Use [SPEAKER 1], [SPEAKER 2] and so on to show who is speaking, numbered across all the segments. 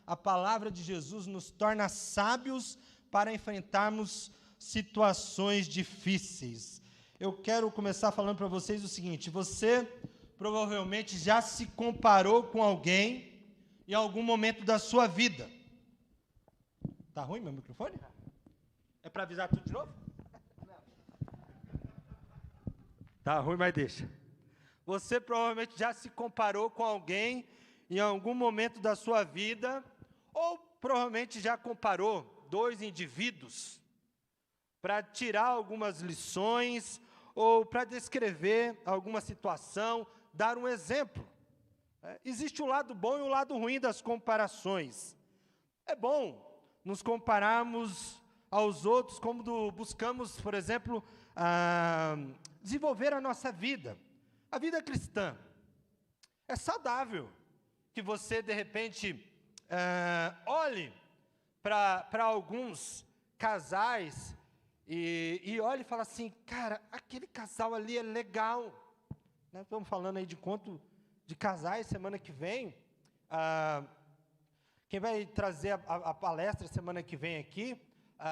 [SPEAKER 1] a palavra de Jesus nos torna sábios para enfrentarmos situações difíceis. Eu quero começar falando para vocês o seguinte: você provavelmente já se comparou com alguém em algum momento da sua vida. Tá ruim meu microfone? É para avisar tudo de novo? Tá ruim, mas deixa. Você provavelmente já se comparou com alguém em algum momento da sua vida, ou provavelmente já comparou dois indivíduos para tirar algumas lições, ou para descrever alguma situação, dar um exemplo. Existe o lado bom e o lado ruim das comparações. É bom nos compararmos aos outros, como buscamos, por exemplo, desenvolver a nossa vida. A vida cristã. É saudável que você, de repente, olhe para alguns casais e olhe e fale assim: cara, aquele casal ali é legal. Né? Estamos falando aí de encontro de casais semana que vem. Quem vai trazer a palestra semana que vem aqui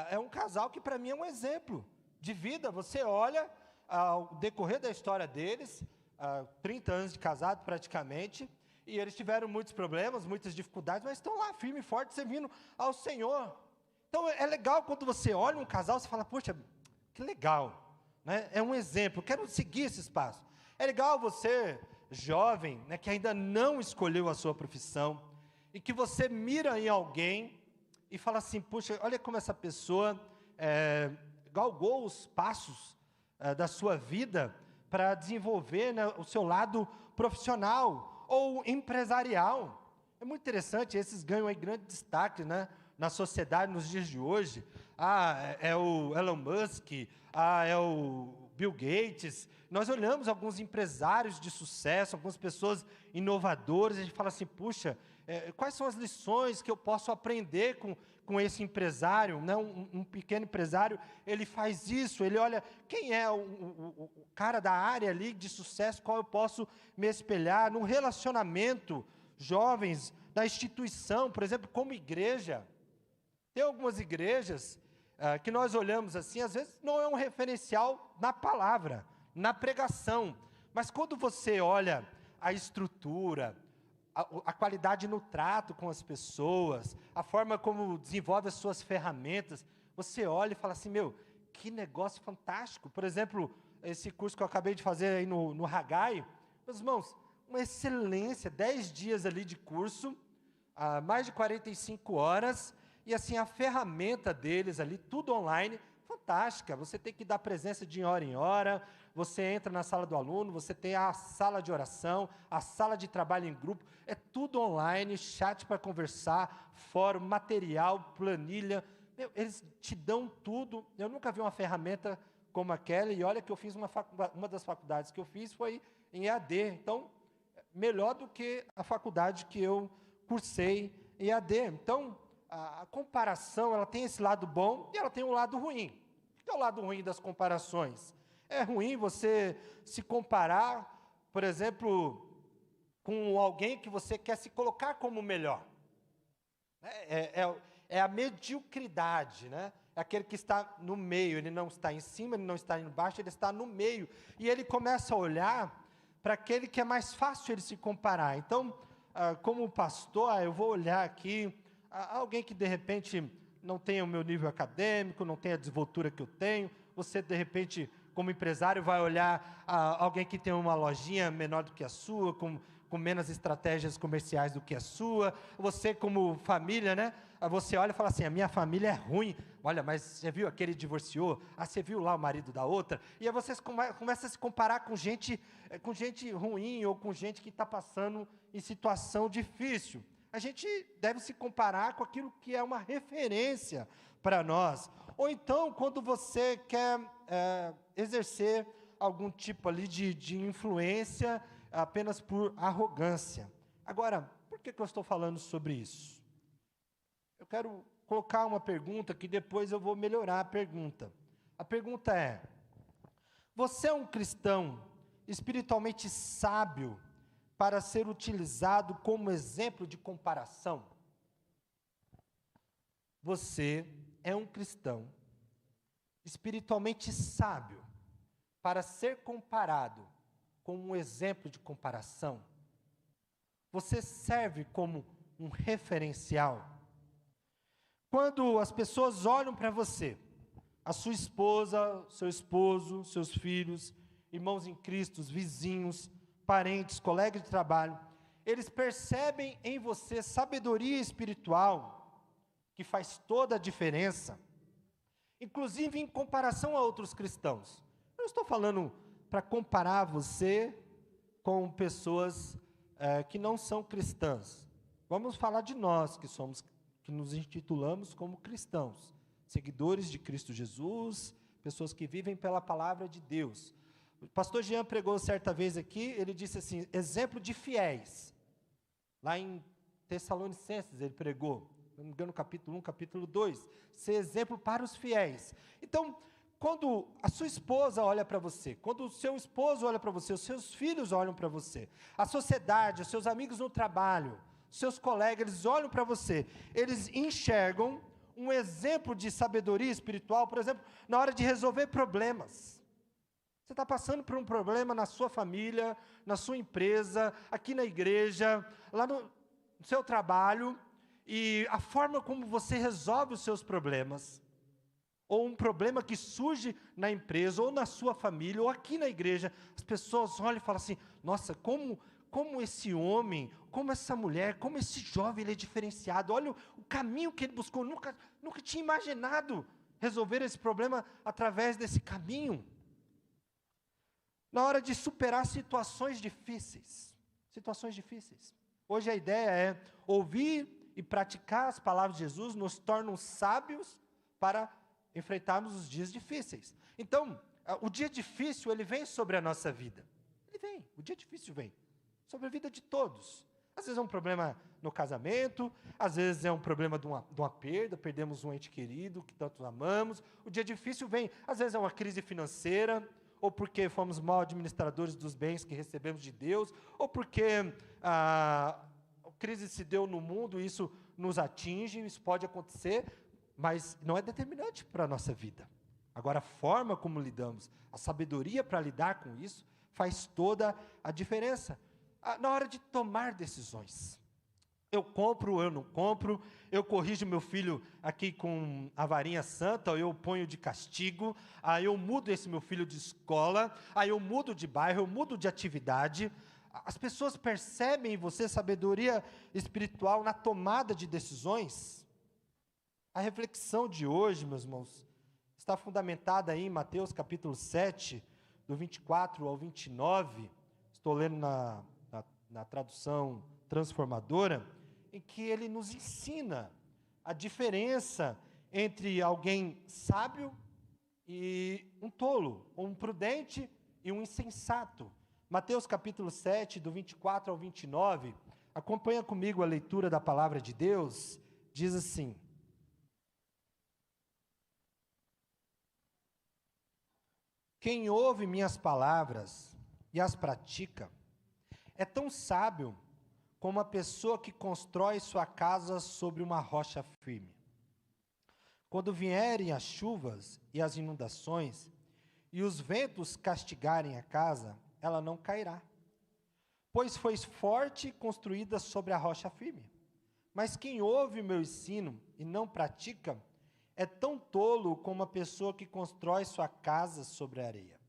[SPEAKER 1] é um casal que para mim é um exemplo de vida. Você olha ao decorrer da história deles, 30 anos de casado praticamente, e eles tiveram muitos problemas, muitas dificuldades, mas estão lá firme e forte servindo ao Senhor. Então é legal quando você olha um casal, você fala: poxa, que legal, né? É um exemplo, quero seguir esse passo. É legal você, jovem, né, que ainda não escolheu a sua profissão, e que você mira em alguém e fala assim: puxa, olha como essa pessoa galgou os passos da sua vida para desenvolver, né, o seu lado profissional ou empresarial. É muito interessante, esses ganham aí grande destaque, né, na sociedade nos dias de hoje. É o Elon Musk, é o Bill Gates. Nós olhamos alguns empresários de sucesso, algumas pessoas inovadoras, e a gente fala assim: puxa, quais são as lições que eu posso aprender com esse empresário, né? Um pequeno empresário, ele faz isso, ele olha quem é o cara da área ali de sucesso, qual eu posso me espelhar no relacionamento, jovens, na instituição, por exemplo, como igreja. Tem algumas igrejas que nós olhamos assim, às vezes não é um referencial na palavra, na pregação, mas quando você olha a estrutura, a qualidade no trato com as pessoas, a forma como desenvolve as suas ferramentas, você olha e fala assim: meu, que negócio fantástico. Por exemplo, esse curso que eu acabei de fazer aí no Haggai, meus irmãos, uma excelência, 10 dias ali de curso, mais de 45 horas, e assim, a ferramenta deles ali, tudo online, fantástica. Você tem que dar presença de hora em hora, você entra na sala do aluno, você tem a sala de oração, a sala de trabalho em grupo, é tudo online, chat para conversar, fórum, material, planilha. Meu, eles te dão tudo. Eu nunca vi uma ferramenta como aquela, e olha que eu fiz uma das faculdades que eu fiz foi em EAD, então, melhor do que a faculdade que eu cursei em EAD. Então, a comparação, ela tem esse lado bom e ela tem um lado ruim. O que é o lado ruim das comparações? É ruim você se comparar, por exemplo, com alguém que você quer se colocar como melhor. É a mediocridade, né? É aquele que está no meio, ele não está em cima, ele não está embaixo, ele está no meio. E ele começa a olhar para aquele que é mais fácil ele se comparar. Então, como pastor, eu vou olhar aqui alguém que, de repente, não tenha o meu nível acadêmico, não tenha a desenvoltura que eu tenho. Você, de repente, como empresário, vai olhar alguém que tem uma lojinha menor do que a sua, com menos estratégias comerciais do que a sua. Você, como família, né? Você olha e fala assim: a minha família é ruim. Olha, mas você viu aquele divorciou? Você viu lá o marido da outra? E aí você começa a se comparar com gente ruim ou com gente que está passando em situação difícil. A gente deve se comparar com aquilo que é uma referência para nós. Ou então, quando você quer exercer algum tipo ali de influência apenas por arrogância. Agora, por que eu estou falando sobre isso? Eu quero colocar uma pergunta que depois eu vou melhorar a pergunta. A pergunta é: você é um cristão espiritualmente sábio para ser utilizado como exemplo de comparação? você é um cristão espiritualmente sábio para ser comparado com um exemplo de comparação? Você serve como um referencial? Quando as pessoas olham para você, a sua esposa, seu esposo, seus filhos, irmãos em Cristo, vizinhos, parentes, colegas de trabalho, eles percebem em você sabedoria espiritual que faz toda a diferença, inclusive em comparação a outros cristãos. Eu não estou falando para comparar você com pessoas que não são cristãs. Vamos falar de nós que nos intitulamos como cristãos, seguidores de Cristo Jesus, pessoas que vivem pela palavra de Deus. O pastor Jean pregou certa vez aqui, ele disse assim, exemplo de fiéis. Lá em Tessalonicenses ele pregou, não me engano, capítulo 1, capítulo 2, ser exemplo para os fiéis. Então, quando a sua esposa olha para você, quando o seu esposo olha para você, os seus filhos olham para você, a sociedade, os seus amigos no trabalho, os seus colegas, eles olham para você, eles enxergam um exemplo de sabedoria espiritual, por exemplo, na hora de resolver problemas. Você está passando por um problema na sua família, na sua empresa, aqui na igreja, lá no seu trabalho, e a forma como você resolve os seus problemas, ou um problema que surge na empresa, ou na sua família, ou aqui na igreja, as pessoas olham e falam assim, nossa, como esse homem, como essa mulher, como esse jovem, ele é diferenciado, olha o caminho que ele buscou, nunca tinha imaginado resolver esse problema através desse caminho. Na hora de superar situações difíceis, hoje a ideia é ouvir e praticar as palavras de Jesus, nos tornam sábios para enfrentarmos os dias difíceis. Então, o dia difícil, ele vem sobre a nossa vida. O dia difícil vem sobre a vida de todos. Às vezes é um problema no casamento, às vezes é um problema de uma perda, perdemos um ente querido que tanto amamos. O dia difícil vem, às vezes é uma crise financeira, ou porque fomos mal administradores dos bens que recebemos de Deus, ou porque a crise se deu no mundo, isso nos atinge, isso pode acontecer, mas não é determinante para a nossa vida. Agora, a forma como lidamos, a sabedoria para lidar com isso, faz toda a diferença. Na hora de tomar decisões, eu compro ou eu não compro, eu corrijo meu filho aqui com a varinha santa, ou eu ponho de castigo, aí eu mudo esse meu filho de escola, aí eu mudo de bairro, eu mudo de atividade. As pessoas percebem em você sabedoria espiritual na tomada de decisões. A reflexão de hoje, meus irmãos, está fundamentada aí em Mateus capítulo 7, do 24 ao 29, estou lendo na tradução transformadora, em que ele nos ensina a diferença entre alguém sábio e um tolo, ou um prudente e um insensato. Mateus capítulo 7, do 24 ao 29, acompanha comigo a leitura da palavra de Deus, diz assim: quem ouve minhas palavras e as pratica, é tão sábio como a pessoa que constrói sua casa sobre uma rocha firme. Quando vierem as chuvas e as inundações, e os ventos castigarem a casa, ela não cairá, pois foi forte e construída sobre a rocha firme. Mas quem ouve o meu ensino e não pratica, é tão tolo como a pessoa que constrói sua casa sobre a areia.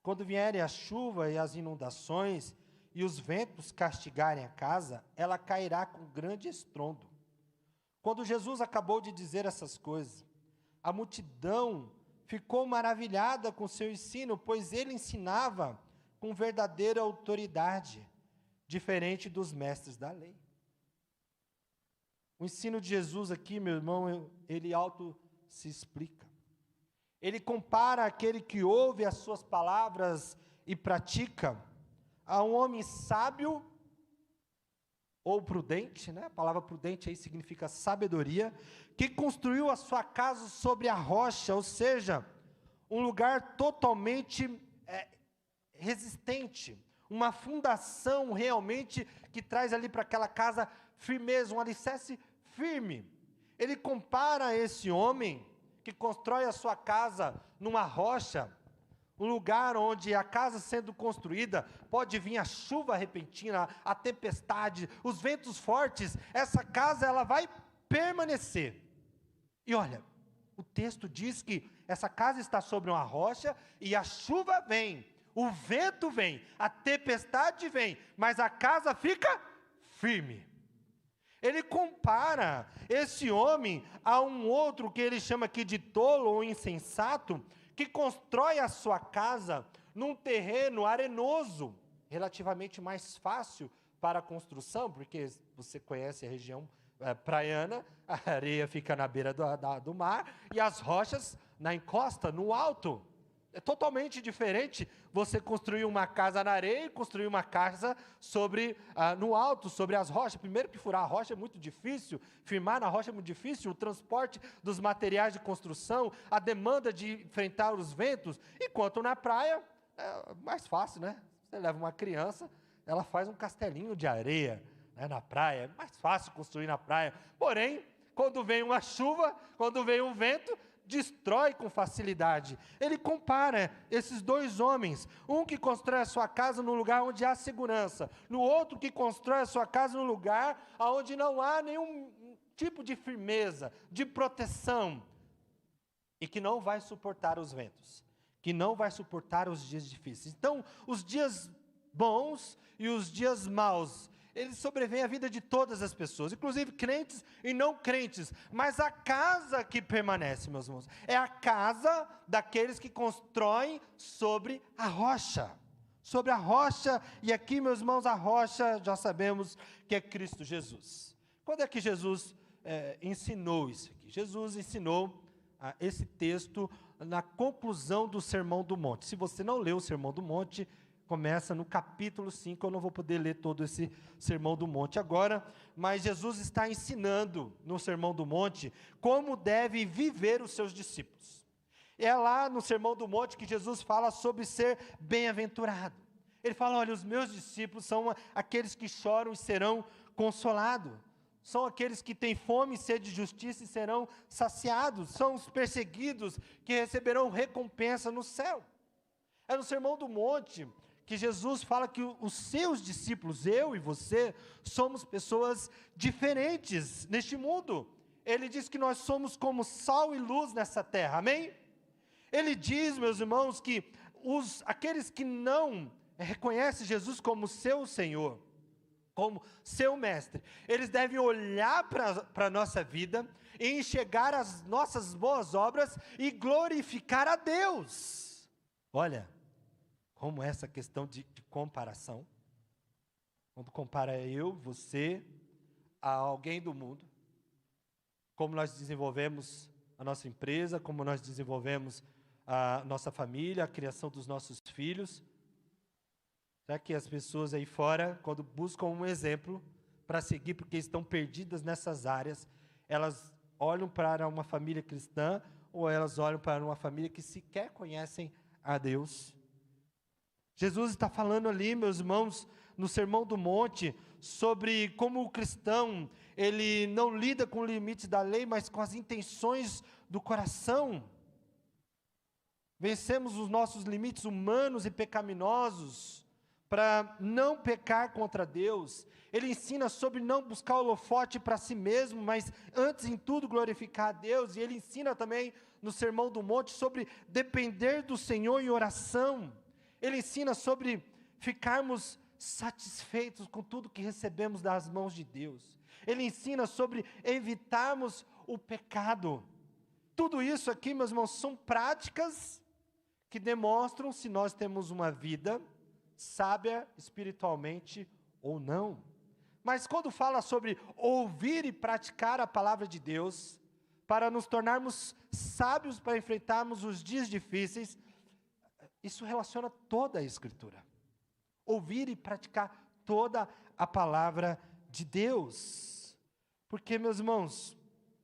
[SPEAKER 1] Quando vierem a chuva e as inundações, e os ventos castigarem a casa, ela cairá com grande estrondo. Quando Jesus acabou de dizer essas coisas, a multidão ficou maravilhada com seu ensino, pois ele ensinava com verdadeira autoridade, diferente dos mestres da lei. O ensino de Jesus aqui, meu irmão, ele auto se explica. Ele compara aquele que ouve as suas palavras e pratica a um homem sábio ou prudente, né? A palavra prudente aí significa sabedoria, que construiu a sua casa sobre a rocha, ou seja, um lugar totalmente resistente, uma fundação realmente que traz ali para aquela casa firmeza, um alicerce firme. Ele compara esse homem que constrói a sua casa numa rocha, um lugar onde a casa sendo construída, pode vir a chuva repentina, a tempestade, os ventos fortes, essa casa ela vai permanecer. E olha, o texto diz que essa casa está sobre uma rocha e a chuva vem, o vento vem, a tempestade vem, mas a casa fica firme. Ele compara esse homem a um outro que ele chama aqui de tolo ou insensato, que constrói a sua casa num terreno arenoso, relativamente mais fácil para a construção, porque você conhece a região praiana, a areia fica na beira do mar, e as rochas na encosta, no alto. É totalmente diferente você construir uma casa na areia e construir uma casa no alto, sobre as rochas. Primeiro que furar a rocha é muito difícil, firmar na rocha é muito difícil, o transporte dos materiais de construção, a demanda de enfrentar os ventos, enquanto na praia é mais fácil, né? Você leva uma criança, ela faz um castelinho de areia, né, na praia, é mais fácil construir na praia. Porém, quando vem uma chuva, quando vem um vento, destrói com facilidade. Ele compara esses dois homens, um que constrói a sua casa no lugar onde há segurança, no outro que constrói a sua casa no lugar onde não há nenhum tipo de firmeza, de proteção, e que não vai suportar os ventos, que não vai suportar os dias difíceis. Então, os dias bons e os dias maus, eles sobrevêm à vida de todas as pessoas, inclusive crentes e não crentes, mas a casa que permanece, meus irmãos, é a casa daqueles que constroem sobre a rocha, e aqui, meus irmãos, a rocha, já sabemos que é Cristo Jesus. Quando é que Jesus ensinou isso aqui? Jesus ensinou esse texto na conclusão do Sermão do Monte. Se você não leu o Sermão do Monte, começa no capítulo 5, eu não vou poder ler todo esse Sermão do Monte agora, mas Jesus está ensinando no Sermão do Monte como devem viver os seus discípulos. É lá no Sermão do Monte que Jesus fala sobre ser bem-aventurado. Ele fala, olha, os meus discípulos são aqueles que choram e serão consolados. São aqueles que têm fome e sede de justiça e serão saciados. São os perseguidos que receberão recompensa no céu. É no Sermão do Monte que Jesus fala que os seus discípulos, eu e você, somos pessoas diferentes neste mundo. Ele diz que nós somos como sal e luz nessa terra, amém? Ele diz, meus irmãos, que aqueles que não reconhecem Jesus como seu Senhor, como seu mestre, eles devem olhar para a nossa vida e enxergar as nossas boas obras e glorificar a Deus. Olha, como essa questão de comparação, quando compara eu, você, a alguém do mundo, como nós desenvolvemos a nossa empresa, como nós desenvolvemos a nossa família, a criação dos nossos filhos. Será que as pessoas aí fora, quando buscam um exemplo para seguir, porque estão perdidas nessas áreas, elas olham para uma família cristã ou elas olham para uma família que sequer conhecem a Deus? Jesus está falando ali, meus irmãos, no Sermão do Monte, sobre como o cristão, ele não lida com os limites da lei, mas com as intenções do coração. Vencemos os nossos limites humanos e pecaminosos, para não pecar contra Deus. Ele ensina sobre não buscar holofote para si mesmo, mas antes em tudo glorificar a Deus. E ele ensina também no Sermão do Monte sobre depender do Senhor em oração. Ele ensina sobre ficarmos satisfeitos com tudo que recebemos das mãos de Deus. Ele ensina sobre evitarmos o pecado. Tudo isso aqui, meus irmãos, são práticas que demonstram se nós temos uma vida sábia espiritualmente ou não. Mas quando fala sobre ouvir e praticar a palavra de Deus, para nos tornarmos sábios para enfrentarmos os dias difíceis, isso relaciona toda a Escritura. Ouvir e praticar toda a palavra de Deus. Porque, meus irmãos,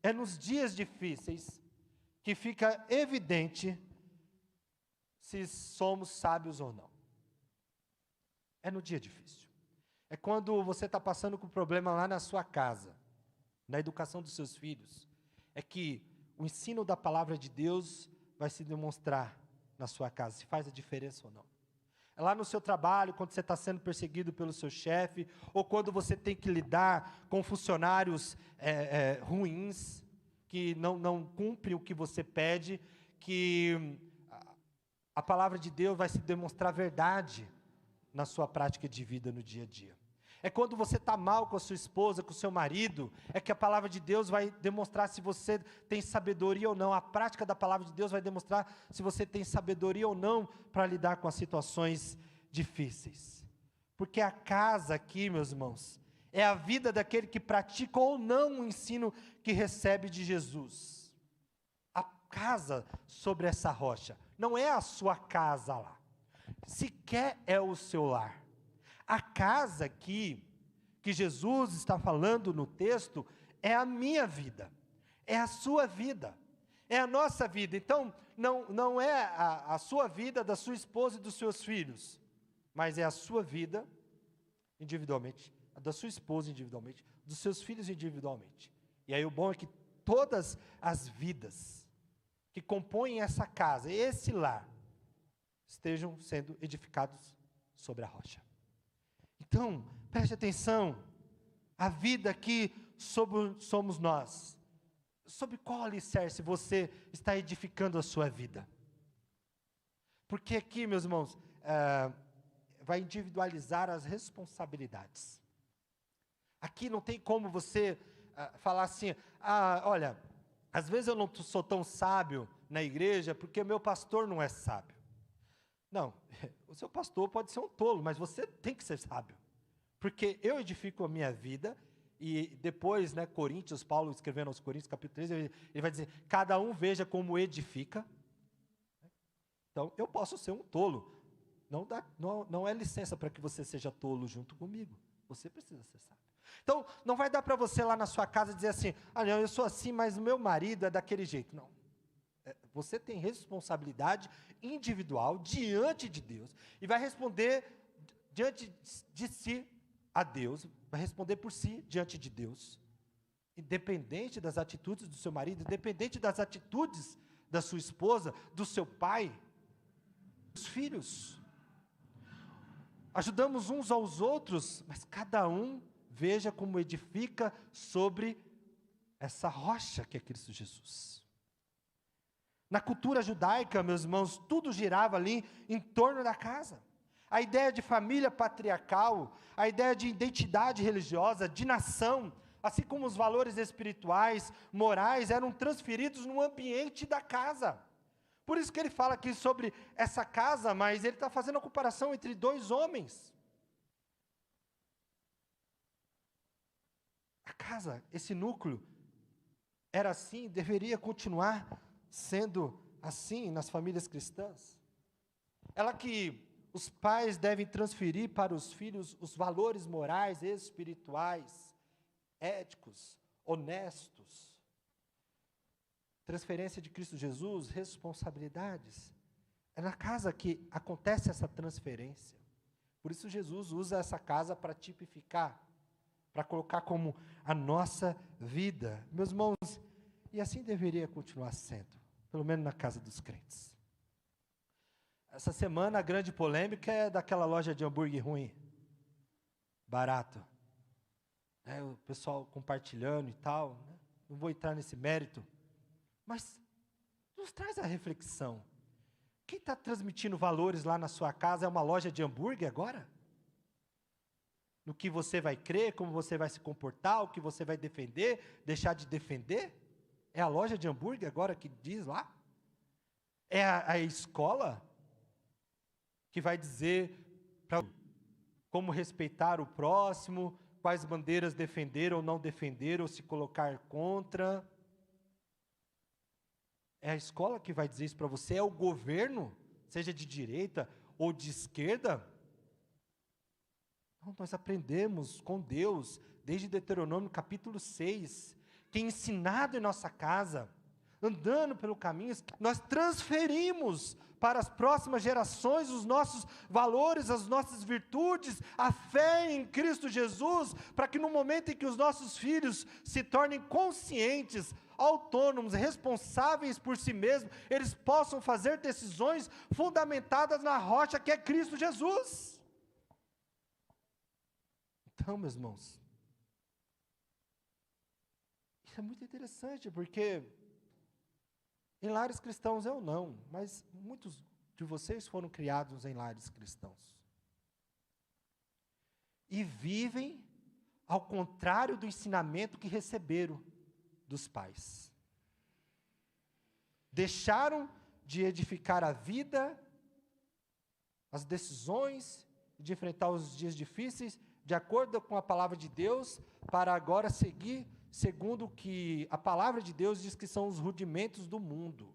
[SPEAKER 1] é nos dias difíceis que fica evidente se somos sábios ou não. É no dia difícil. É quando você está passando com problema lá na sua casa, na educação dos seus filhos. é que o ensino da palavra de Deus vai se demonstrar na sua casa, se faz a diferença ou não. É lá no seu trabalho, quando você está sendo perseguido pelo seu chefe, ou quando você tem que lidar com funcionários ruins, que não cumprem o que você pede, que a palavra de Deus vai se demonstrar verdade na sua prática de vida no dia a dia. É quando você está mal com a sua esposa, com o seu marido, é que a palavra de Deus vai demonstrar se você tem sabedoria ou não. A prática da palavra de Deus vai demonstrar se você tem sabedoria ou não para lidar com as situações difíceis. Porque a casa aqui, meus irmãos, é a vida daquele que pratica ou não o ensino que recebe de Jesus. A casa sobre essa rocha não é a sua casa lá, sequer é o seu lar. A casa aqui, que Jesus está falando no texto, é a minha vida, é a sua vida, é a nossa vida. Então, não é a sua vida, da sua esposa e dos seus filhos, mas é a sua vida individualmente, a da sua esposa individualmente, dos seus filhos individualmente. E aí o bom é que todas as vidas que compõem essa casa, esse lar, estejam sendo edificados sobre a rocha. Então, preste atenção, a vida aqui somos nós. Sobre qual alicerce você está edificando a sua vida? Porque aqui, meus irmãos, vai individualizar as responsabilidades. Aqui não tem como você falar assim, olha, às vezes eu não sou tão sábio na igreja porque meu pastor não é sábio. Não, o seu pastor pode ser um tolo, mas você tem que ser sábio. Porque eu edifico a minha vida, e depois, Coríntios, Paulo escrevendo aos Coríntios, capítulo 13, ele vai dizer, cada um veja como edifica. Então, eu posso ser um tolo. Não é licença para que você seja tolo junto comigo. Você precisa ser sábio. Então, não vai dar para você lá na sua casa dizer assim, não, eu sou assim, mas o meu marido é daquele jeito. Não. Você tem responsabilidade individual diante de Deus e vai responder diante de si a Deus, vai responder por si diante de Deus, independente das atitudes do seu marido, independente das atitudes da sua esposa, do seu pai, dos filhos. Ajudamos uns aos outros, mas cada um veja como edifica sobre essa rocha que é Cristo Jesus. Na cultura judaica, meus irmãos, tudo girava ali em torno da casa. A ideia de família patriarcal, a ideia de identidade religiosa, de nação, assim como os valores espirituais, morais, eram transferidos no ambiente da casa. Por isso que ele fala aqui sobre essa casa, mas ele está fazendo a comparação entre dois homens. A casa, esse núcleo, era assim, deveria continuar sendo assim nas famílias cristãs. Ela que os pais devem transferir para os filhos os valores morais, espirituais, éticos, honestos. Transferência de Cristo Jesus, responsabilidades. É na casa que acontece essa transferência. Por isso Jesus usa essa casa para tipificar, para colocar como a nossa vida. Meus irmãos, e assim deveria continuar sendo, pelo menos na casa dos crentes. Essa semana a grande polêmica é daquela loja de hambúrguer ruim, barato. O pessoal compartilhando e tal, não vou entrar nesse mérito, mas nos traz a reflexão. Quem está transmitindo valores lá na sua casa é uma loja de hambúrguer agora? No que você vai crer, como você vai se comportar, o que você vai defender, deixar de defender? É a loja de hambúrguer agora que diz lá? É a escola que vai dizer como respeitar o próximo, quais bandeiras defender ou não defender, ou se colocar contra? É a escola que vai dizer isso para você? É o governo, seja de direita ou de esquerda? Não, nós aprendemos com Deus, desde Deuteronômio capítulo 6, que ensinado em nossa casa, andando pelo caminho, nós transferimos para as próximas gerações os nossos valores, as nossas virtudes, a fé em Cristo Jesus, para que no momento em que os nossos filhos se tornem conscientes autônomos, responsáveis por si mesmos, eles possam fazer decisões fundamentadas na rocha que é Cristo Jesus. Então, meus irmãos, isso é muito interessante, porque em lares cristãos eu não, mas muitos de vocês foram criados em lares cristãos. E vivem ao contrário do ensinamento que receberam dos pais. Deixaram de edificar a vida, as decisões, de enfrentar os dias difíceis, de acordo com a palavra de Deus, para agora seguir segundo o que a palavra de Deus diz que são os rudimentos do mundo,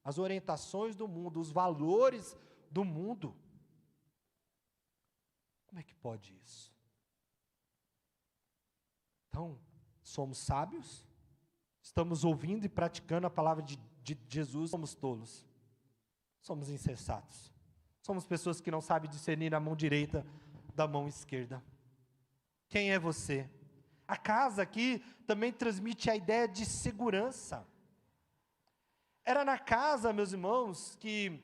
[SPEAKER 1] as orientações do mundo, os valores do mundo. Como é que pode isso? Então, somos sábios, estamos ouvindo e praticando a palavra de Jesus, somos tolos, somos insensatos, somos pessoas que não sabem discernir a mão direita da mão esquerda. Quem é você? A casa aqui também transmite a ideia de segurança. Era na casa, meus irmãos, que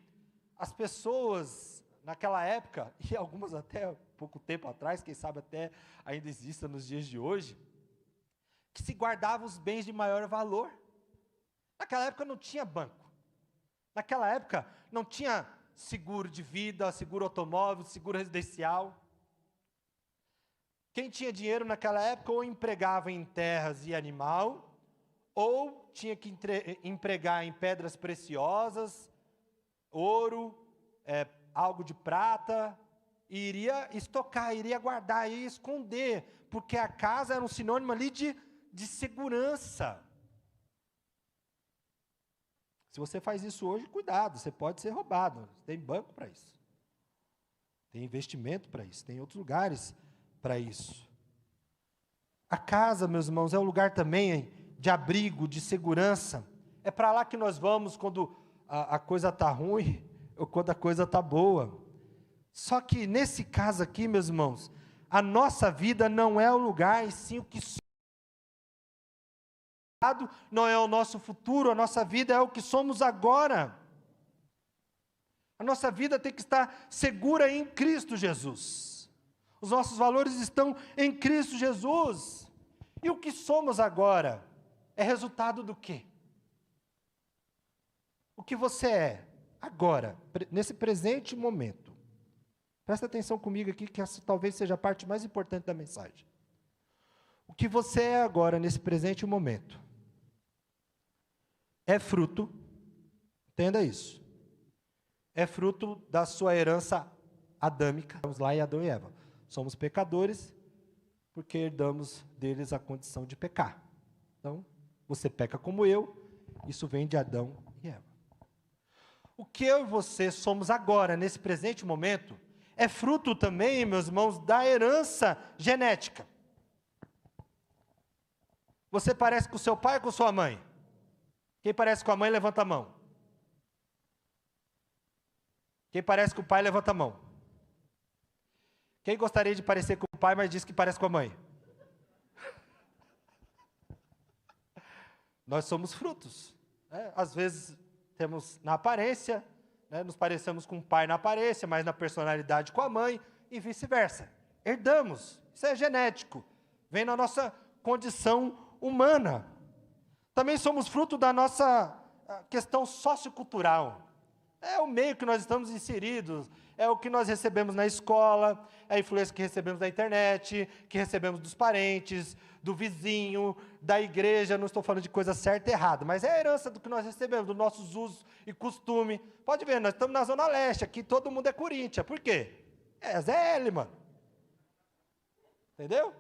[SPEAKER 1] as pessoas, naquela época, e algumas até pouco tempo atrás, quem sabe até ainda existem nos dias de hoje, que se guardavam os bens de maior valor. Naquela época não tinha banco. Naquela época não tinha seguro de vida, seguro automóvel, seguro residencial. Quem tinha dinheiro naquela época ou empregava em terras e animal, ou tinha que empregar em pedras preciosas, ouro, algo de prata, e iria estocar, iria guardar, iria esconder, porque a casa era um sinônimo ali de segurança. Se você faz isso hoje, cuidado, você pode ser roubado. Tem banco para isso. Tem investimento para isso, tem outros lugares para isso. A casa, meus irmãos, é um lugar também de abrigo, de segurança. É para lá que nós vamos quando a coisa está ruim ou quando a coisa está boa. Só que nesse caso aqui, meus irmãos, a nossa vida não é o lugar, e sim o que não é o nosso futuro, a nossa vida é o que somos agora. A nossa vida tem que estar segura em Cristo Jesus. Os nossos valores estão em Cristo Jesus. E o que somos agora é resultado do quê? O que você é agora, nesse presente momento. Presta atenção comigo aqui, que essa talvez seja a parte mais importante da mensagem. O que você é agora, nesse presente momento, é fruto, entenda isso, é fruto da sua herança adâmica. Vamos lá em Adão e Eva. Somos pecadores, porque herdamos deles a condição de pecar. Então, você peca como eu, isso vem de Adão e Eva. O que eu e você somos agora, nesse presente momento, é fruto também, meus irmãos, da herança genética. Você parece com o seu pai ou com sua mãe? Quem parece com a mãe, levanta a mão. Quem parece com o pai, levanta a mão. Quem gostaria de parecer com o pai, mas diz que parece com a mãe? Nós somos frutos. Né? Às vezes temos na aparência, né? Nos parecemos com o pai na aparência, mas na personalidade com a mãe, e vice-versa. Herdamos, isso é genético, vem na nossa condição humana. Também somos fruto da nossa questão sociocultural. É o meio que nós estamos inseridos, é o que nós recebemos na escola, é a influência que recebemos da internet, que recebemos dos parentes, do vizinho, da igreja. Não estou falando de coisa certa e errada, mas é a herança do que nós recebemos, dos nossos usos e costumes. Pode ver, nós estamos na Zona Leste, aqui todo mundo é Corinthians. Por quê? É ZL, mano. Entendeu?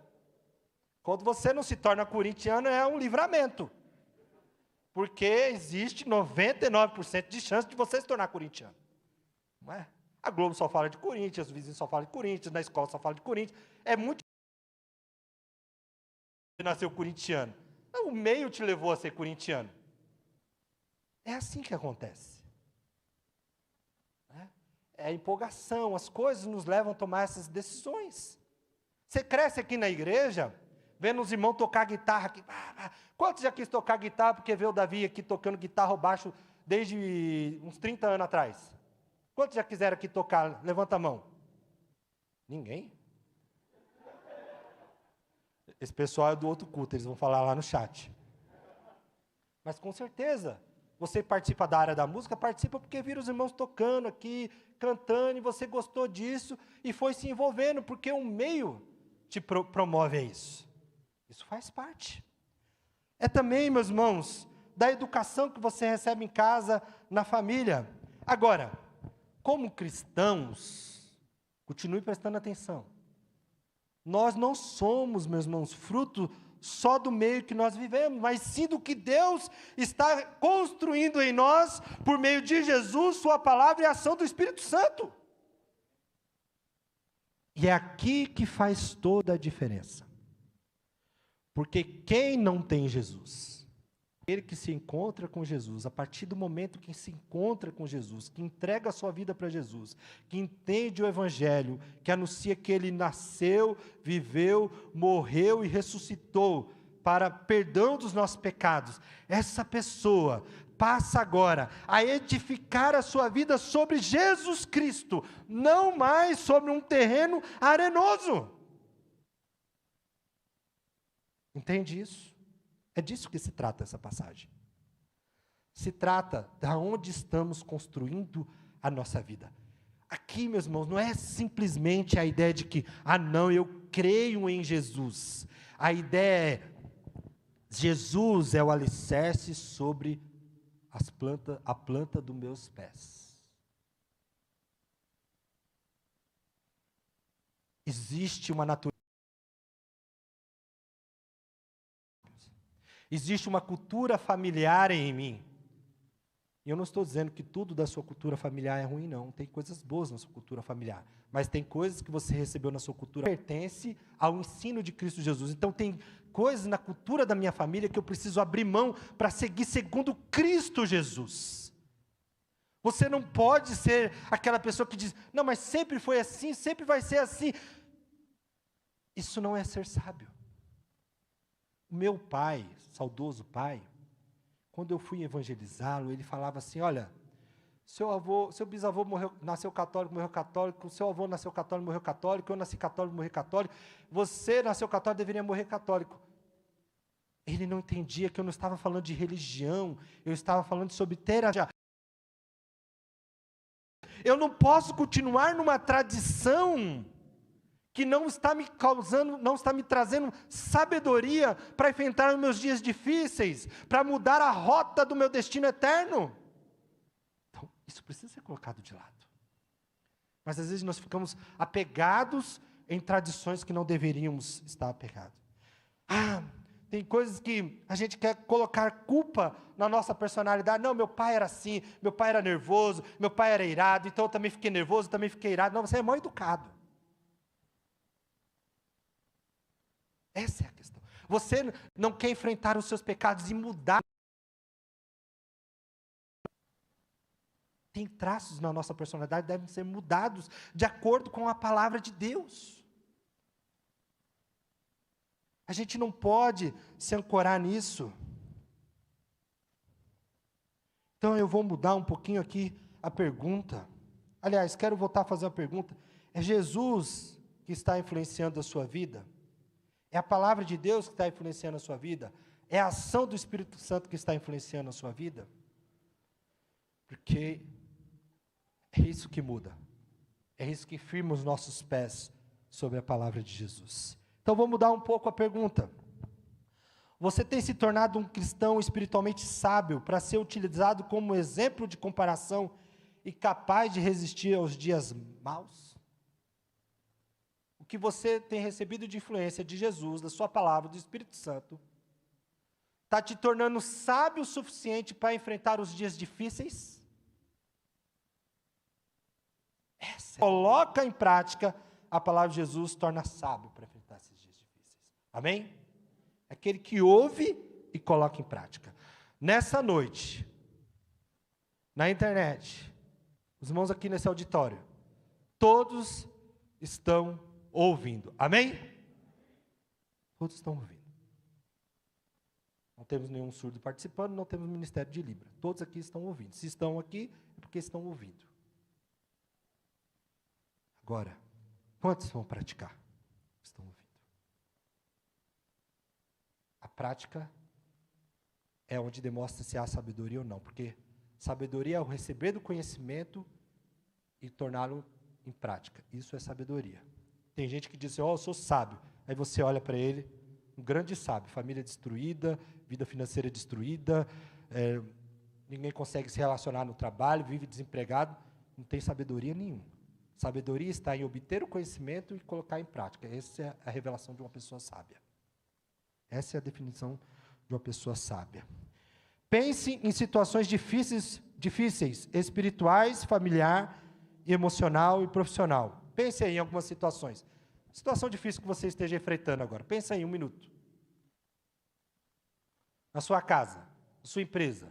[SPEAKER 1] Quando você não se torna corintiano, é um livramento. Porque existe 99% de chance de você se tornar corintiano. Não é? A Globo só fala de Corinthians, os vizinhos só falam de Corinthians, na escola só fala de Corinthians. É muito difícil nascer corintiano. O meio te levou a ser corintiano. É assim que acontece. É a empolgação, as coisas nos levam a tomar essas decisões. Você cresce aqui na igreja, vendo os irmãos tocar guitarra aqui. Quantos já quis tocar guitarra porque vê o Davi aqui tocando guitarra ou baixo desde uns 30 anos atrás? Quantos já quiseram aqui tocar? Levanta a mão. Ninguém? Esse pessoal é do outro culto, eles vão falar lá no chat. Mas com certeza, você participa da área da música, participa porque vira os irmãos tocando aqui, cantando, e você gostou disso e foi se envolvendo, porque o meio te promove a isso. Isso faz parte. É também, meus irmãos, da educação que você recebe em casa, na família. Agora, como cristãos, continue prestando atenção. Nós não somos, meus irmãos, fruto só do meio que nós vivemos, mas sim do que Deus está construindo em nós, por meio de Jesus, sua palavra e a ação do Espírito Santo. E é aqui que faz toda a diferença. Porque quem não tem Jesus, aquele que se encontra com Jesus, a partir do momento que se encontra com Jesus, que entrega a sua vida para Jesus, que entende o Evangelho, que anuncia que Ele nasceu, viveu, morreu e ressuscitou para perdão dos nossos pecados, essa pessoa passa agora a edificar a sua vida sobre Jesus Cristo, não mais sobre um terreno arenoso. Entende isso? É disso que se trata essa passagem. Se trata de onde estamos construindo a nossa vida. Aqui, meus irmãos, não é simplesmente a ideia de que, não, eu creio em Jesus. A ideia é, Jesus é o alicerce sobre a planta dos meus pés. Existe uma natureza. Existe uma cultura familiar em mim. E eu não estou dizendo que tudo da sua cultura familiar é ruim, não. Tem coisas boas na sua cultura familiar. Mas tem coisas que você recebeu na sua cultura que pertence ao ensino de Cristo Jesus. Então tem coisas na cultura da minha família que eu preciso abrir mão para seguir segundo Cristo Jesus. Você não pode ser aquela pessoa que diz, não, mas sempre foi assim, sempre vai ser assim. Isso não é ser sábio. O meu pai, saudoso pai, quando eu fui evangelizá-lo, ele falava assim, olha, seu bisavô nasceu católico, morreu católico, seu avô nasceu católico, morreu católico, eu nasci católico, morri católico, você nasceu católico, deveria morrer católico. Ele não entendia que eu não estava falando de religião, eu estava falando sobre teologia. Eu não posso continuar numa tradição que não está me causando, não está me trazendo sabedoria para enfrentar os meus dias difíceis, para mudar a rota do meu destino eterno. Então, isso precisa ser colocado de lado. Mas às vezes nós ficamos apegados em tradições que não deveríamos estar apegados. Tem coisas que a gente quer colocar culpa na nossa personalidade. Não, meu pai era assim, meu pai era nervoso, meu pai era irado, então eu também fiquei nervoso, também fiquei irado. Não, você é mal educado. Essa é a questão. Você não quer enfrentar os seus pecados e mudar. Tem traços na nossa personalidade que devem ser mudados de acordo com a palavra de Deus. A gente não pode se ancorar nisso. Então eu vou mudar um pouquinho aqui a pergunta. Aliás, quero voltar a fazer uma pergunta. É Jesus que está influenciando a sua vida? É a palavra de Deus que está influenciando a sua vida? É a ação do Espírito Santo que está influenciando a sua vida? Porque é isso que muda. É isso que firma os nossos pés sobre a palavra de Jesus. Então, vou mudar um pouco a pergunta. Você tem se tornado um cristão espiritualmente sábio para ser utilizado como exemplo de comparação e capaz de resistir aos dias maus? O que você tem recebido de influência de Jesus, da sua palavra, do Espírito Santo, está te tornando sábio o suficiente para enfrentar os dias difíceis? Coloca em prática a palavra de Jesus, torna sábio para enfrentar esses dias difíceis. Amém? Aquele que ouve e coloca em prática. Nessa noite, na internet, os irmãos aqui nesse auditório, todos estão ouvindo. Amém? Todos estão ouvindo. Não temos nenhum surdo participando, não temos Ministério de Libra. Todos aqui estão ouvindo. Se estão aqui, é porque estão ouvindo. Agora, quantos vão praticar? Estão ouvindo. A prática é onde demonstra se há sabedoria ou não, porque sabedoria é o receber do conhecimento e torná-lo em prática. Isso é sabedoria. Tem gente que diz assim, eu sou sábio. Aí você olha para ele, um grande sábio, família destruída, vida financeira destruída, ninguém consegue se relacionar no trabalho, vive desempregado, não tem sabedoria nenhuma. Sabedoria está em obter o conhecimento e colocar em prática. Essa é a revelação de uma pessoa sábia. Essa é a definição de uma pessoa sábia. Pense em situações difíceis, espirituais, familiar, emocional e profissional. Pense aí em algumas situações. Situação difícil que você esteja enfrentando agora. Pense aí, 1 minuto. Na sua casa, na sua empresa,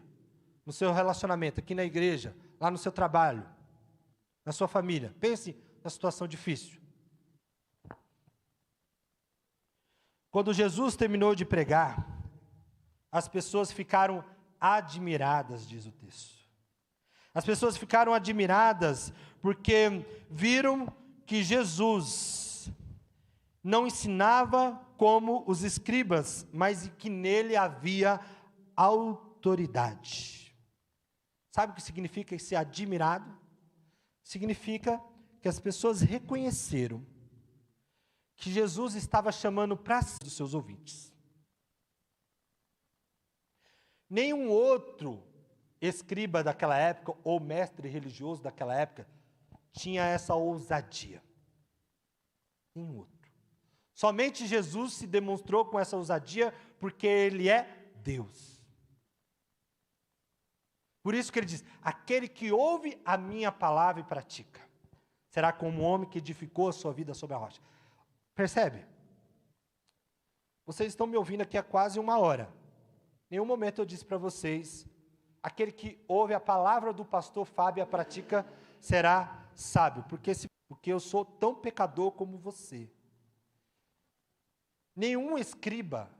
[SPEAKER 1] no seu relacionamento, aqui na igreja, lá no seu trabalho, na sua família. Pense na situação difícil. Quando Jesus terminou de pregar, as pessoas ficaram admiradas, diz o texto. As pessoas ficaram admiradas porque viram que Jesus não ensinava como os escribas, mas que nele havia autoridade. Sabe o que significa ser admirado? Significa que as pessoas reconheceram que Jesus estava chamando para si os seus ouvintes. Nenhum outro escriba daquela época, ou mestre religioso daquela época, tinha essa ousadia. Nenhum outro. Somente Jesus se demonstrou com essa ousadia, porque Ele é Deus. Por isso que Ele diz, aquele que ouve a minha palavra e pratica, será como um homem que edificou a sua vida sobre a rocha. Percebe? Vocês estão me ouvindo aqui há quase 1 hora. Em nenhum momento eu disse para vocês, aquele que ouve a palavra do pastor Fábio e a pratica, será sábio, porque eu sou tão pecador como você. Nenhum escriba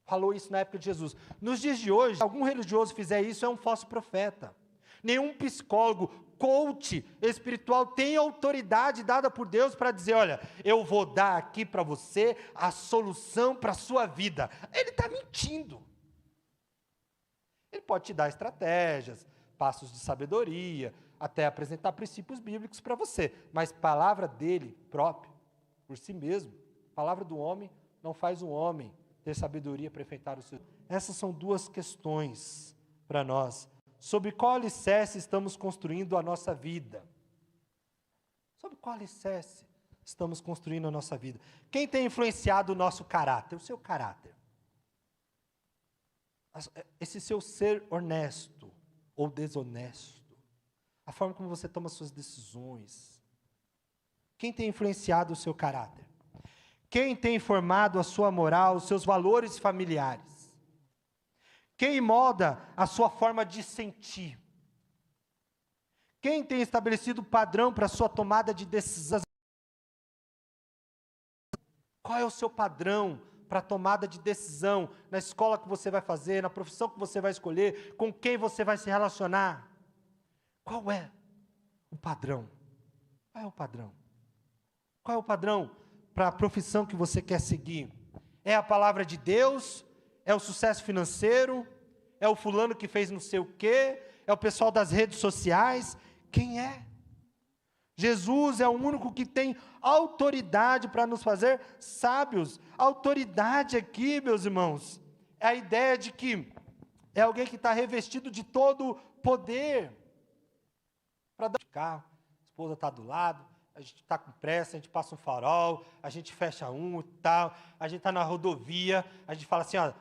[SPEAKER 1] falou isso na época de Jesus. Nos dias de hoje, se algum religioso fizer isso, é um falso profeta. Nenhum psicólogo, coach espiritual tem autoridade dada por Deus para dizer, olha, eu vou dar aqui para você a solução para a sua vida. Ele está mentindo. Ele pode te dar estratégias, passos de sabedoria, até apresentar princípios bíblicos para você, mas palavra dele próprio, por si mesmo, palavra do homem não faz um homem ter sabedoria para enfrentar os seus. Essas são 2 questões para nós. Sobre qual alicerce estamos construindo a nossa vida? Sobre qual alicerce estamos construindo a nossa vida? Quem tem influenciado o nosso caráter? O seu caráter. Esse seu ser honesto ou desonesto. A forma como você toma suas decisões. Quem tem influenciado o seu caráter? Quem tem formado a sua moral, os seus valores familiares? Quem molda a sua forma de sentir? Quem tem estabelecido o padrão para a sua tomada de decisão? Qual é o seu padrão para a tomada de decisão na escola que você vai fazer, na profissão que você vai escolher, com quem você vai se relacionar? Qual é o padrão? Qual é o padrão? Qual é o padrão para a profissão que você quer seguir? É a palavra de Deus? É o sucesso financeiro? É o fulano que fez não sei o quê? É o pessoal das redes sociais? Quem é? Jesus é o único que tem autoridade para nos fazer sábios. Autoridade aqui, meus irmãos, é a ideia de que é alguém que está revestido de todo poder. Para dar carro, a esposa está do lado, a gente está com pressa, a gente passa um farol, a gente fecha um e tal, a gente está na rodovia, a gente fala assim, ó,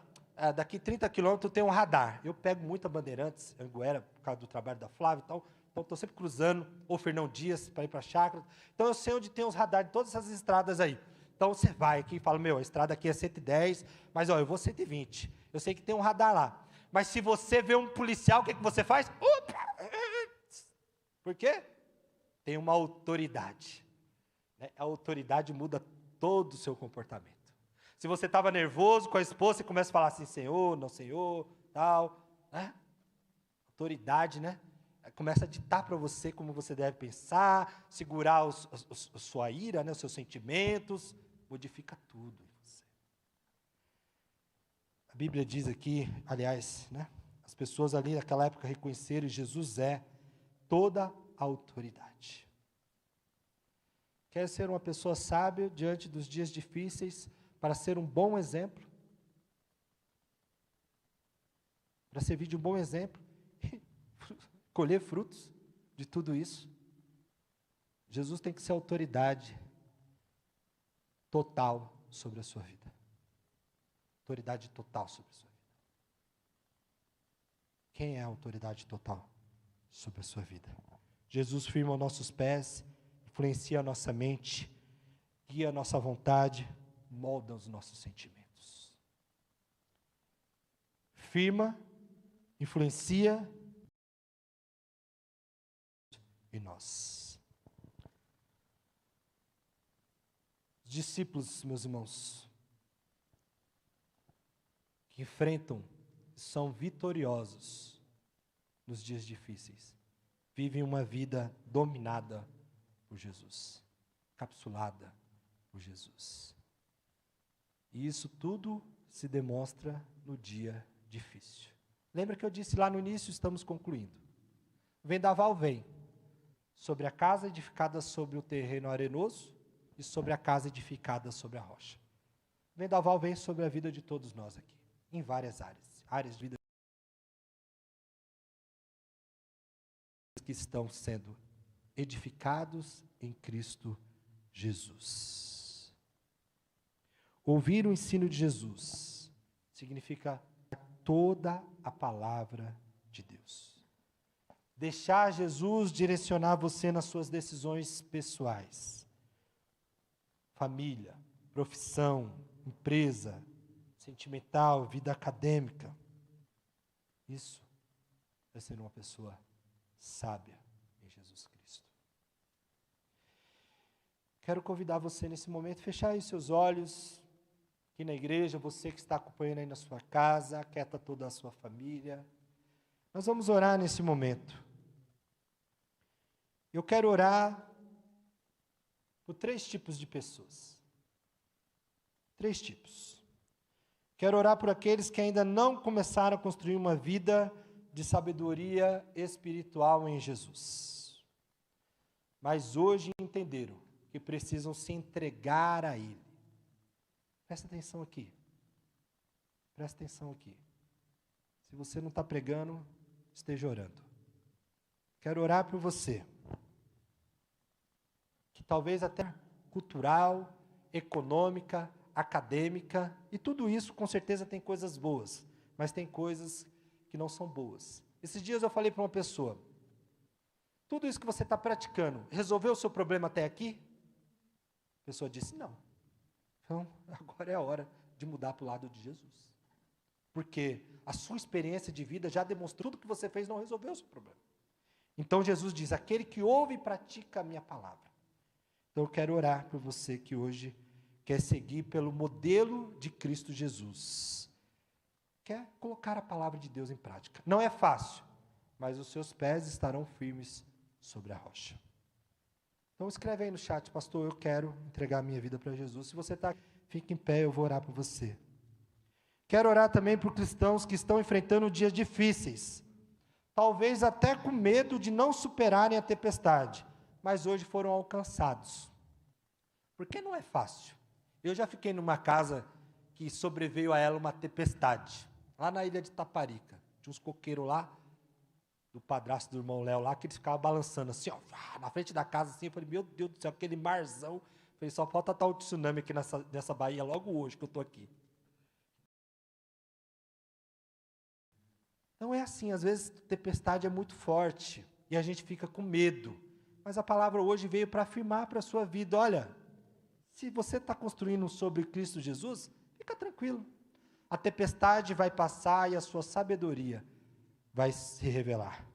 [SPEAKER 1] daqui 30 quilômetros tem um radar. Eu pego muita Bandeirantes, Anguera, por causa do trabalho da Flávia e tal, então estou sempre cruzando, ou Fernão Dias, para ir para a chácara. Então eu sei onde tem os radares de todas essas estradas aí. Então você vai aqui e fala, a estrada aqui é 110, mas ó, eu vou 120. Eu sei que tem um radar lá. Mas se você vê um policial, o que você faz? Opa! Por quê? Tem uma autoridade. Né? A autoridade muda todo o seu comportamento. Se você estava nervoso com a esposa, você começa a falar assim, Senhor, não Senhor, tal, né? Autoridade, né? Começa a ditar para você como você deve pensar, segurar a sua ira, né? Os seus sentimentos, modifica tudo em você. A Bíblia diz aqui, aliás, né? As pessoas ali naquela época reconheceram que Jesus é toda a autoridade. Quer ser uma pessoa sábia diante dos dias difíceis, para ser um bom exemplo? Para servir de um bom exemplo? Colher frutos de tudo isso? Jesus tem que ser autoridade total sobre a sua vida. Autoridade total sobre a sua vida. Quem é a autoridade total sobre a sua vida? Jesus firma os nossos pés, influencia a nossa mente, guia a nossa vontade, molda os nossos sentimentos. Firma, influencia em nós. Os discípulos, meus irmãos, que enfrentam, são vitoriosos nos dias difíceis, vivem uma vida dominada por Jesus, capsulada por Jesus. E isso tudo se demonstra no dia difícil. Lembra que eu disse lá no início, estamos concluindo. O vendaval vem sobre a casa edificada sobre o terreno arenoso e sobre a casa edificada sobre a rocha. O vendaval vem sobre a vida de todos nós aqui, em várias áreas de vida que estão sendo edificados em Cristo Jesus. Ouvir o ensino de Jesus significa toda a palavra de Deus. Deixar Jesus direcionar você nas suas decisões pessoais. Família, profissão, empresa, sentimental, vida acadêmica. Isso é ser uma pessoa sábia em Jesus Cristo. Quero convidar você nesse momento a fechar aí seus olhos, aqui na igreja, você que está acompanhando aí na sua casa, aquieta toda a sua família. Nós vamos orar nesse momento. Eu quero orar por 3 tipos de pessoas. 3 tipos. Quero orar por aqueles que ainda não começaram a construir uma vida de sabedoria espiritual em Jesus, mas hoje entenderam que precisam se entregar a Ele. Presta atenção aqui. Presta atenção aqui. Se você não está pregando, esteja orando. Quero orar por você, que talvez até cultural, econômica, acadêmica, e tudo isso com certeza tem coisas boas, mas tem coisas que não são boas. Esses dias eu falei para uma pessoa, tudo isso que você está praticando, resolveu o seu problema até aqui? A pessoa disse, não. Então, agora é a hora de mudar para o lado de Jesus. Porque a sua experiência de vida já demonstrou que tudo que você fez não resolveu o seu problema. Então Jesus diz, aquele que ouve e pratica a minha palavra. Então eu quero orar por você que hoje quer seguir pelo modelo de Cristo Jesus. Quer colocar a palavra de Deus em prática. Não é fácil, mas os seus pés estarão firmes sobre a rocha. Então escreve aí no chat, pastor, eu quero entregar a minha vida para Jesus. Se você está, fique em pé, eu vou orar por você. Quero orar também por cristãos que estão enfrentando dias difíceis, talvez até com medo de não superarem a tempestade, mas hoje foram alcançados. Porque não é fácil. Eu já fiquei numa casa que sobreveio a ela uma tempestade, lá na ilha de Taparica. Tinha uns coqueiros lá, do padrasto do irmão Léo lá, que eles ficavam balançando assim, ó, na frente da casa assim. Eu falei, meu Deus do céu, aquele marzão. Eu falei, só falta estar o tsunami aqui nessa baía logo hoje que eu estou aqui. Então é assim, às vezes a tempestade é muito forte e a gente fica com medo. Mas a palavra hoje veio para afirmar para a sua vida, olha, se você está construindo sobre Cristo Jesus, fica tranquilo. A tempestade vai passar e a sua sabedoria vai se revelar.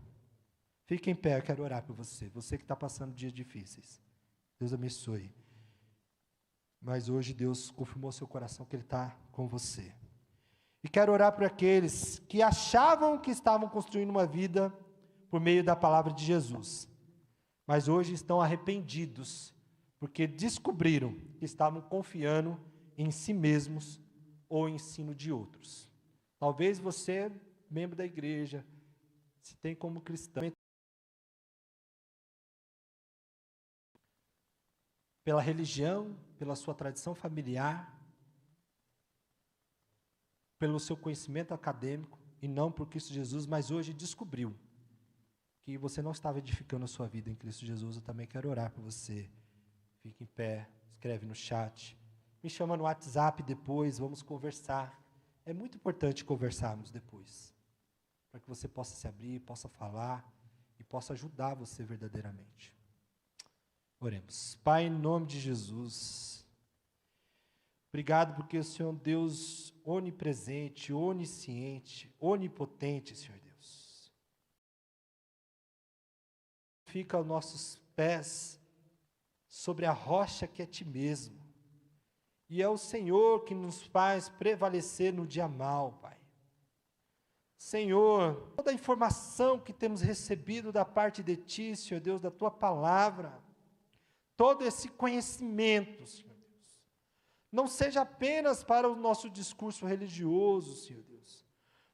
[SPEAKER 1] Fique em pé, eu quero orar por você. Você que está passando dias difíceis. Deus abençoe. Mas hoje Deus confirmou seu coração que Ele está com você. E quero orar por aqueles que achavam que estavam construindo uma vida por meio da palavra de Jesus, mas hoje estão arrependidos, porque descobriram que estavam confiando em si mesmos ou em ensino de outros. Talvez você, membro da igreja, se tem como cristão, pela religião, pela sua tradição familiar, pelo seu conhecimento acadêmico, e não por Cristo Jesus, mas hoje descobriu que você não estava edificando a sua vida em Cristo Jesus. Eu também quero orar por você. Fique em pé, escreve no chat, me chama no WhatsApp depois, vamos conversar. É muito importante conversarmos depois, para que você possa se abrir, possa falar e possa ajudar você verdadeiramente. Oremos. Pai, em nome de Jesus, obrigado porque o Senhor é um Deus onipresente, onisciente, onipotente, Senhor Deus. Fica os nossos pés sobre a rocha que é Ti mesmo. E é o Senhor que nos faz prevalecer no dia mal, Pai. Senhor, toda a informação que temos recebido da parte de Ti, Senhor Deus, da Tua palavra, todo esse conhecimento, Senhor Deus, não seja apenas para o nosso discurso religioso, Senhor Deus,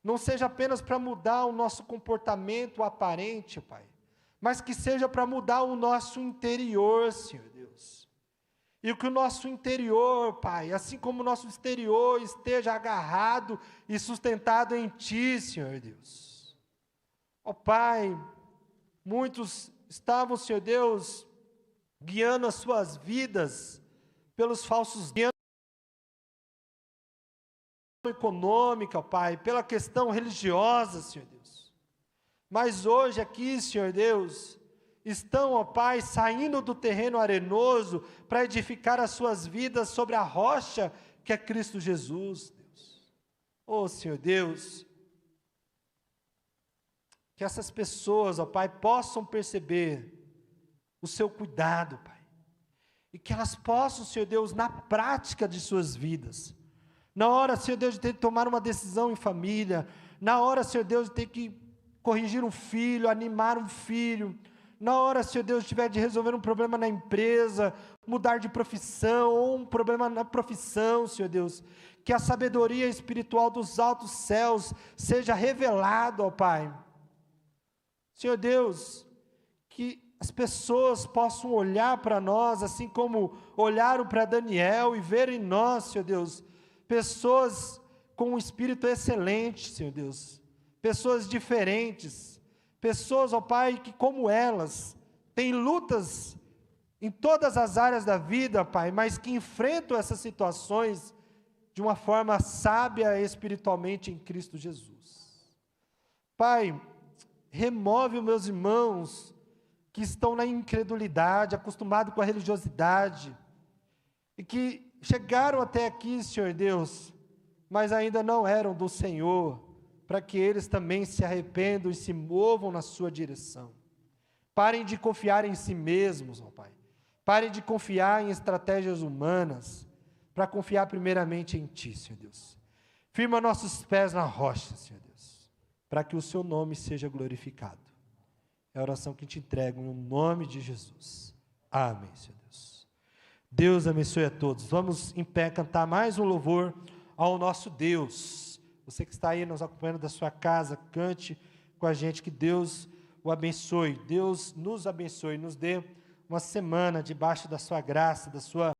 [SPEAKER 1] não seja apenas para mudar o nosso comportamento aparente, Pai, mas que seja para mudar o nosso interior, Senhor Deus. E que o nosso interior, Pai, assim como o nosso exterior, esteja agarrado e sustentado em Ti, Senhor Deus. Ó Pai, muitos estavam, Senhor Deus, guiando as suas vidas pelos falsos guiando econômica, ó Pai, pela questão religiosa, Senhor Deus. Mas hoje aqui, Senhor Deus, estão, ó Pai, saindo do terreno arenoso para edificar as suas vidas sobre a rocha que é Cristo Jesus, Deus. Oh, Senhor Deus, que essas pessoas, ó Pai, possam perceber o Seu cuidado, Pai, e que elas possam, Senhor Deus, na prática de suas vidas, na hora, Senhor Deus, de ter que tomar uma decisão em família, na hora, Senhor Deus, de ter que corrigir um filho, animar um filho, na hora, Senhor Deus, tiver de resolver um problema na empresa, mudar de profissão, ou um problema na profissão, Senhor Deus, que a sabedoria espiritual dos altos céus seja revelada, ó Pai. Senhor Deus, que as pessoas possam olhar para nós, assim como olharam para Daniel e ver em nós, Senhor Deus, pessoas com um espírito excelente, Senhor Deus, pessoas diferentes, pessoas, ó Pai, que como elas, têm lutas em todas as áreas da vida, Pai, mas que enfrentam essas situações de uma forma sábia espiritualmente em Cristo Jesus. Pai, remove os meus irmãos que estão na incredulidade, acostumados com a religiosidade, e que chegaram até aqui, Senhor Deus, mas ainda não eram do Senhor, para que eles também se arrependam e se movam na sua direção. Parem de confiar em si mesmos, ó Pai. Parem de confiar em estratégias humanas, para confiar primeiramente em Ti, Senhor Deus. Firma nossos pés na rocha, Senhor Deus, para que o Seu nome seja glorificado. É a oração que te entrego no nome de Jesus. Amém, Senhor Deus. Deus abençoe a todos. Vamos em pé cantar mais um louvor ao nosso Deus. Você que está aí nos acompanhando da sua casa, cante com a gente, que Deus o abençoe. Deus nos abençoe, nos dê uma semana debaixo da sua graça, da sua